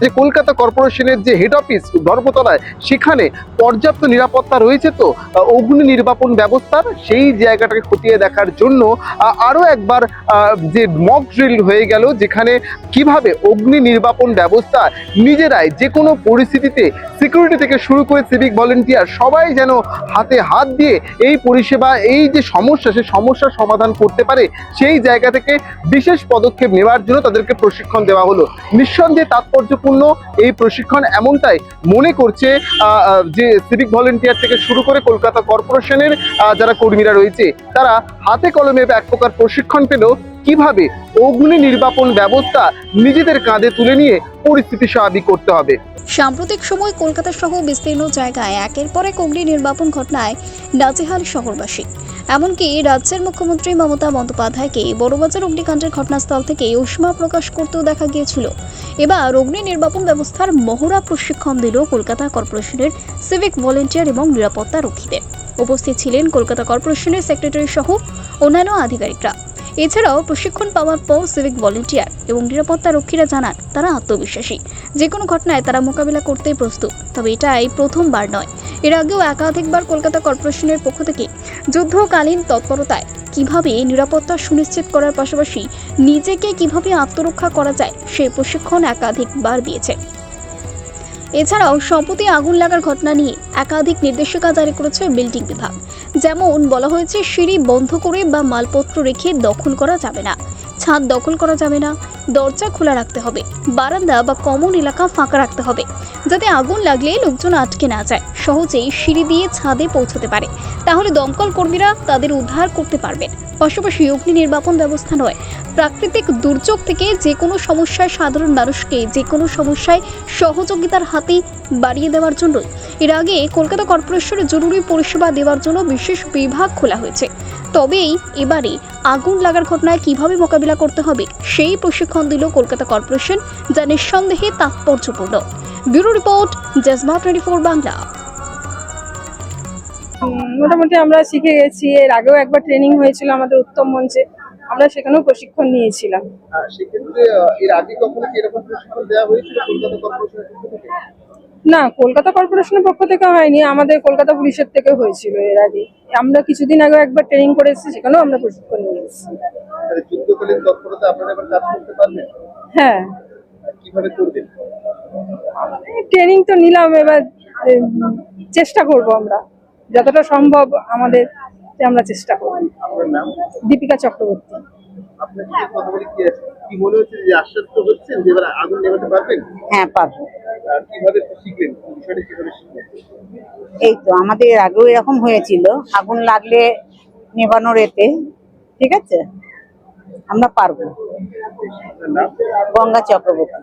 যে কলকাতা কর্পোরেশনের যে হেড অফিস ধর্মতলায়, সেখানে পর্যাপ্ত নিরাপত্তা রয়েছে তো অগ্নি নির্বাপন ব্যবস্থার, সেই জায়গাটাকে খতিয়ে দেখার জন্য আরো একবার যে মক ড্রিল হয়ে গেল, যেখানে কিভাবে অগ্নি নির্বাপন ব্যবস্থা নিজেরাই যে কোনো পরিস্থিতিতে, সিকিউরিটি থেকে শুরু করে সিভিক ভলেন্টিয়ার সবাই যেন হাতে হাত দিয়ে এই পরিষেবা, এই যে সমস্যা, সেই সমস্যার সমাধান করতে পারে, সেই জায়গা থেকে বিশেষ পদক্ষেপ নেওয়ার জন্য তাদেরকে প্রশিক্ষণ দেওয়া হলো। নিঃসন্দেহে তাৎপর্যপূর্ণ এই প্রশিক্ষণ, এমনটাই মনে করছে যে সিভিক ভলেন্টিয়ার থেকে শুরু করে কলকাতা কর্পোরেশনের যারা কর্মীরা রয়েছে, তারা হাতে কলমে এক প্রকার প্রশিক্ষণ পেল কিভাবে অগ্নি নির্বাপন ব্যবস্থা নিজেদের কাঁধে তুলে নিয়ে পরিস্থিতি স্বাভাবিক করতে হবে। সাম্প্রতিক সময় কলকাতা সহ বিস্তীর্ণ জায়গায় একের পর এক অগ্নি নির্বাপন ঘটনায় নাজেহাল শহরবাসী। এমনকি রাজ্যের মুখ্যমন্ত্রী মমতা বন্দ্যোপাধ্যায়কে বড়বাজার অগ্নিকাণ্ডের ঘটনাস্থল থেকে উষ্মা প্রকাশ করতেও দেখা গিয়েছিল। এবার অগ্নি নির্বাপন ব্যবস্থার মহড়া প্রশিক্ষণ দিল কলকাতা কর্পোরেশনের সিভিক ভলেন্টিয়ার এবং নিরাপত্তা রক্ষীদের। উপস্থিত ছিলেন কলকাতা কর্পোরেশনের সেক্রেটারি সহ অন্যান্য আধিকারিকরা। এছাড়াও প্রশিক্ষণ পাওয়ার পর সিভিক ভলেন্টিয়ার এবং নিরাপত্তা রক্ষীরা জানান তারা আত্মবিশ্বাসী, যে কোনো ঘটনায় তারা মোকাবিলা করতে প্রস্তুত। তবে এটাই প্রথমবার নয়, এর আগেও একাধিকবার কলকাতা কর্পোরেশনের পক্ষ থেকে যুদ্ধকালীন তৎপরতায় কিভাবে নিরাপত্তা সুনিশ্চিত করার পাশাপাশি নিজেকে কিভাবে আত্মরক্ষা করা যায় সেই প্রশিক্ষণ একাধিকবার দিয়েছে। এছাড়াও সম্প্রতি আগুন লাগার ঘটনা নিয়ে একাধিক নির্দেশিকা জারি করেছে বিল্ডিং বিভাগ। যেমন বলা হয়েছে, সিঁড়ি বন্ধ করে বা মালপত্র রেখে দখল করা যাবে না, ছাদ দখল করা যাবে না, দরজা খোলা রাখতে হবে, বারান্দা বা কমন এলাকা ফাঁকা রাখতে হবে, যাতে আগুন লাগলে লোকজন আটকে না যায়, সহজেই সিঁড়ি দিয়ে ছাদে পৌঁছতে পারে, তাহলে দমকল কর্মীরা তাদের উদ্ধার করতে পারবেন। পাশাপাশি অগ্নি নির্বাপন ব্যবস্থা নয়, প্রাকৃতিক দুর্যোগ থেকে যে কোনো সমস্যায় সাধারণ মানুষকে যে কোনো সমস্যায় সহযোগিতার হাতে বাড়িয়ে দেওয়ার জন্য এর আগে কলকাতা কর্পোরেশনে জরুরি পরিষেবা দেওয়ার জন্য বিশেষ বিভাগ খোলা হয়েছে। তবেই এবারে আগুন লাগার ঘটনায় কিভাবে মোকাবিলা করতে হবে সেই প্রশিক্ষণ দিল কলকাতা কর্পোরেশন, যা নিঃসন্দেহে তাৎপর্যপূর্ণ। Bureau report, Jesma 24 Bangla. মোটামুটি আমরা শিখে গেছি। এর আগেও একবার ট্রেনিং হয়েছিল আমাদের উত্তম মঞ্চে, আমরা সেখানেও প্রশিক্ষণ নিয়েছিলাম। সেক্ষেত্রে এর আগে কখনো কি এরকম প্রশিক্ষণ দেওয়া হয়েছিল কলকাতা কর্পোরেশনের পক্ষ থেকে? না, কলকাতা কর্পোরেশনের পক্ষ থেকে হয়নি, আমাদের কলকাতা পুলিশের থেকে হয়েছিল এর আগে। আমরা কিছুদিন আগে একবার ট্রেনিং করে এসেছি, সেখানেও আমরা প্রশিক্ষণ নিয়ে এসেছি। যুদ্ধকালীন তৎপরতা আপনারা এবার কাজ করতে পারবেন? হ্যাঁ, কিভাবে করবেন? ট্রেনিং তো নিলাম, এবার চেষ্টা করব আমরা যতটা সম্ভব আমাদের, আমরা চেষ্টা করব। আপনার নাম? দীপিকা চক্রবর্তী। আপনার কি কথা বলে কি মনে হচ্ছে যে আশ্বস্ত হচ্ছেন যে এবার আগুন নেভাতে পারবেন? হ্যাঁ, পারবো। কিভাবে শিখলেন, বিষয়টা কিভাবে শিখলেন? এই তো আমাদের আগেও এরকম হয়েছিল, আগুন লাগলে নেভানোর এতে, ঠিক আছে, আমরা পারবো। আপনার নাম? গঙ্গা চক্রবর্তী।